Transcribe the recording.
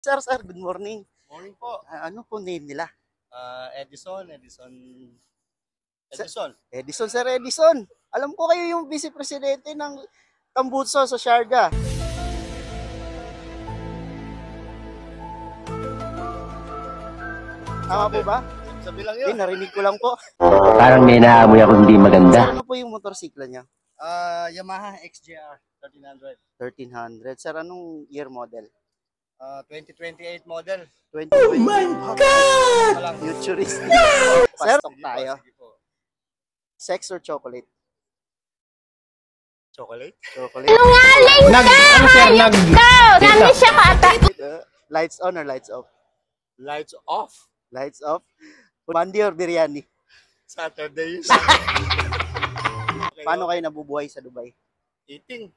Sir, good morning. Morning po. Ano po name nila? Edison. Sir Edison. Alam ko kayo yung vice presidente ng Tambutso sa Siarga. Tama po ba? Sabi lang yun. Narinig ko lang po. Parang may naamoy ako hindi maganda. Ano po yung motorsiklo niya? Yamaha XJR 1300. 1300. Sir, anong year model? 2028 model. 2020. Oh my God! Futuristic. Sir, tayo. Sige po. Sex or chocolate? Chocolate? Chocolate. Nami siya ka-attack. Lights on or lights off? Lights off. Lights off. Mandi or biryani? Saturday. Paano kayo nabubuhay sa Dubai? Eating.